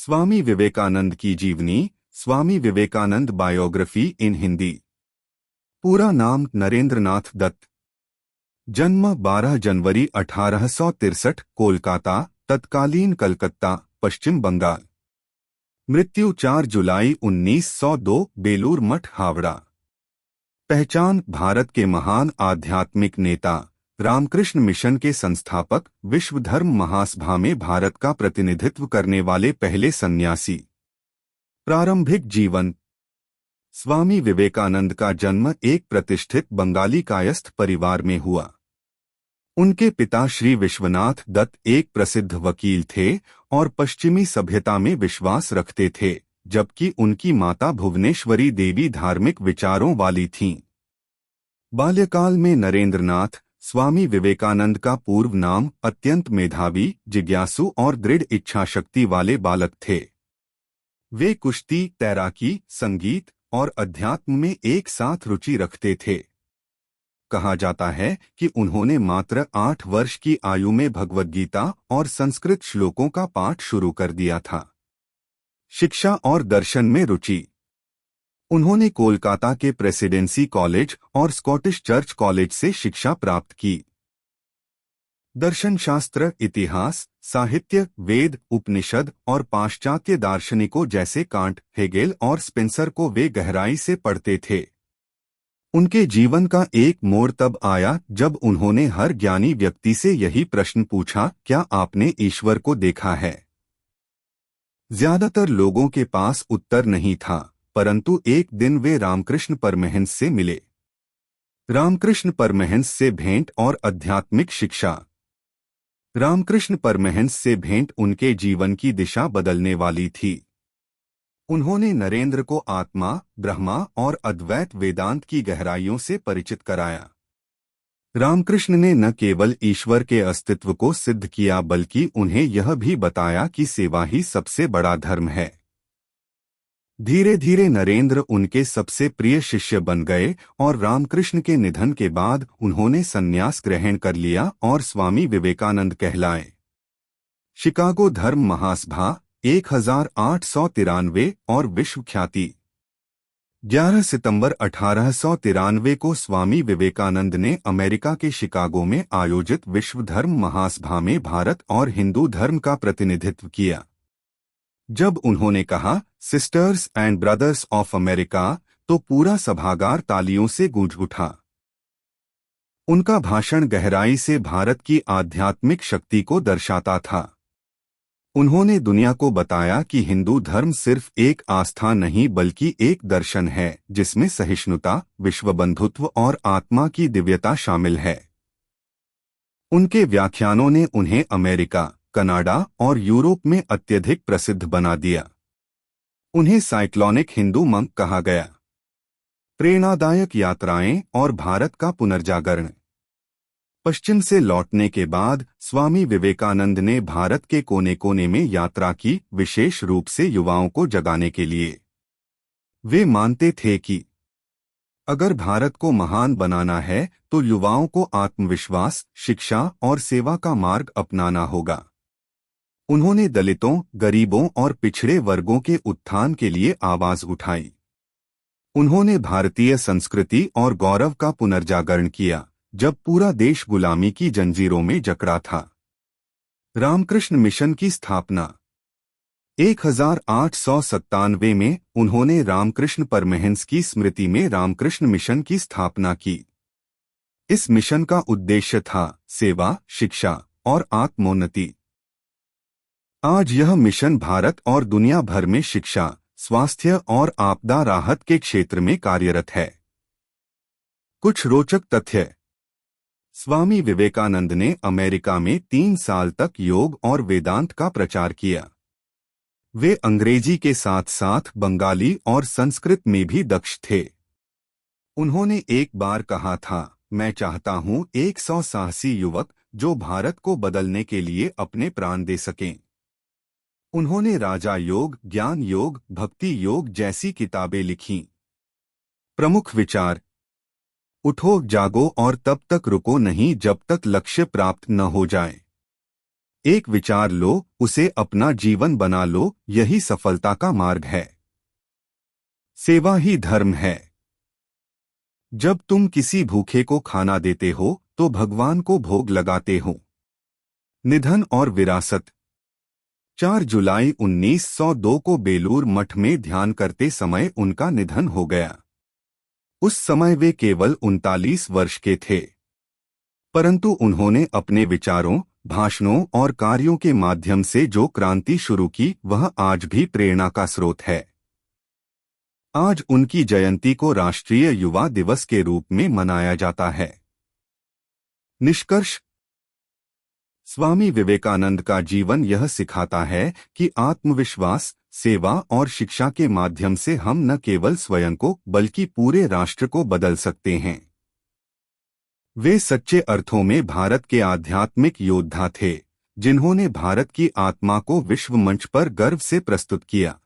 स्वामी विवेकानंद की जीवनी। स्वामी विवेकानंद बायोग्राफी इन हिंदी। पूरा नाम नरेंद्रनाथ दत्त। जन्म 12 जनवरी 1863, कोलकाता, तत्कालीन कलकत्ता, पश्चिम बंगाल। मृत्यु 4 जुलाई 1902, बेलूर मठ, हावड़ा। पहचान: भारत के महान आध्यात्मिक नेता, रामकृष्ण मिशन के संस्थापक, विश्व धर्म महासभा में भारत का प्रतिनिधित्व करने वाले पहले सन्यासी। प्रारंभिक जीवन: स्वामी विवेकानंद का जन्म एक प्रतिष्ठित बंगाली कायस्थ परिवार में हुआ। उनके पिता श्री विश्वनाथ दत्त एक प्रसिद्ध वकील थे और पश्चिमी सभ्यता में विश्वास रखते थे, जबकि उनकी माता भुवनेश्वरी देवी धार्मिक विचारों वाली थीं। बाल्यकाल में नरेंद्रनाथ, स्वामी विवेकानंद का पूर्व नाम, अत्यंत मेधावी, जिज्ञासु और दृढ़ इच्छाशक्ति वाले बालक थे। वे कुश्ती, तैराकी, संगीत और अध्यात्म में एक साथ रुचि रखते थे। कहा जाता है कि उन्होंने मात्र 8 वर्ष की आयु में भगवद गीता और संस्कृत श्लोकों का पाठ शुरू कर दिया था। शिक्षा और दर्शन में रुचि: उन्होंने कोलकाता के प्रेसिडेंसी कॉलेज और स्कॉटिश चर्च कॉलेज से शिक्षा प्राप्त की। दर्शन शास्त्र, इतिहास, साहित्य, वेद, उपनिषद और पाश्चात्य दार्शनिकों जैसे कांट, हेगेल और स्पेंसर को वे गहराई से पढ़ते थे। उनके जीवन का एक मोड़ तब आया जब उन्होंने हर ज्ञानी व्यक्ति से यही प्रश्न पूछा, क्या आपने ईश्वर को देखा है? ज्यादातर लोगों के पास उत्तर नहीं था, परंतु एक दिन वे रामकृष्ण परमहंस से मिले। रामकृष्ण परमहंस से भेंट और आध्यात्मिक शिक्षा। रामकृष्ण परमहंस से भेंट उनके जीवन की दिशा बदलने वाली थी। उन्होंने नरेंद्र को आत्मा, ब्रह्मा और अद्वैत वेदांत की गहराइयों से परिचित कराया। रामकृष्ण ने न केवल ईश्वर के अस्तित्व को सिद्ध किया, बल्कि उन्हें यह भी बताया कि सेवा ही सबसे बड़ा धर्म है। धीरे धीरे नरेंद्र उनके सबसे प्रिय शिष्य बन गए और रामकृष्ण के निधन के बाद उन्होंने संन्यास ग्रहण कर लिया और स्वामी विवेकानंद कहलाए। शिकागो धर्म महासभा 1893 और विश्व ख्याति। 11 सितंबर 1893 को स्वामी विवेकानंद ने अमेरिका के शिकागो में आयोजित विश्व धर्म महासभा में भारत और हिंदू धर्म का प्रतिनिधित्व किया। जब उन्होंने कहा, sisters and brothers of America, तो पूरा सभागार तालियों से गूंज उठा। उनका भाषण गहराई से भारत की आध्यात्मिक शक्ति को दर्शाता था। उन्होंने दुनिया को बताया कि हिंदू धर्म सिर्फ एक आस्था नहीं बल्कि एक दर्शन है, जिसमें सहिष्णुता, विश्वबंधुत्व और आत्मा की दिव्यता शामिल है। उनके व्याख्यानों ने उन्हें अमेरिका, कनाडा और यूरोप में अत्यधिक प्रसिद्ध बना दिया। उन्हें साइक्लोनिक हिंदू मंक कहा गया। प्रेरणादायक यात्राएं और भारत का पुनर्जागरण। पश्चिम से लौटने के बाद स्वामी विवेकानंद ने भारत के कोने कोने में यात्रा की, विशेष रूप से युवाओं को जगाने के लिए। वे मानते थे कि अगर भारत को महान बनाना है तो युवाओं को आत्मविश्वास, शिक्षा और सेवा का मार्ग अपनाना होगा। उन्होंने दलितों, गरीबों और पिछड़े वर्गों के उत्थान के लिए आवाज उठाई। उन्होंने भारतीय संस्कृति और गौरव का पुनर्जागरण किया, जब पूरा देश गुलामी की जंजीरों में जकड़ा था। रामकृष्ण मिशन की स्थापना। 1897 में उन्होंने रामकृष्ण परमहंस की स्मृति में रामकृष्ण मिशन की स्थापना की। इस मिशन का उद्देश्य था सेवा, शिक्षा और आत्मोन्नति। आज यह मिशन भारत और दुनिया भर में शिक्षा, स्वास्थ्य और आपदा राहत के क्षेत्र में कार्यरत है। कुछ रोचक तथ्य। स्वामी विवेकानंद ने अमेरिका में 3 साल तक योग और वेदांत का प्रचार किया। वे अंग्रेजी के साथ साथ बंगाली और संस्कृत में भी दक्ष थे। उन्होंने एक बार कहा था, मैं चाहता हूं 100 साहसी युवक जो भारत को बदलने के लिए अपने प्राण दे सकें। उन्होंने राजा योग, ज्ञान योग, भक्ति योग जैसी किताबें लिखीं। प्रमुख विचार: उठो, जागो और तब तक रुको नहीं जब तक लक्ष्य प्राप्त न हो जाए। एक विचार लो, उसे अपना जीवन बना लो, यही सफलता का मार्ग है। सेवा ही धर्म है। जब तुम किसी भूखे को खाना देते हो तो भगवान को भोग लगाते हो। निधन और विरासत। 4 जुलाई 1902 को बेलूर मठ में ध्यान करते समय उनका निधन हो गया। उस समय वे केवल 39 वर्ष के थे, परंतु उन्होंने अपने विचारों, भाषणों और कार्यों के माध्यम से जो क्रांति शुरू की वह आज भी प्रेरणा का स्रोत है। आज उनकी जयंती को राष्ट्रीय युवा दिवस के रूप में मनाया जाता है। निष्कर्ष। स्वामी विवेकानंद का जीवन यह सिखाता है कि आत्मविश्वास, सेवा और शिक्षा के माध्यम से हम न केवल स्वयं को बल्कि पूरे राष्ट्र को बदल सकते हैं। वे सच्चे अर्थों में भारत के आध्यात्मिक योद्धा थे, जिन्होंने भारत की आत्मा को विश्व मंच पर गर्व से प्रस्तुत किया।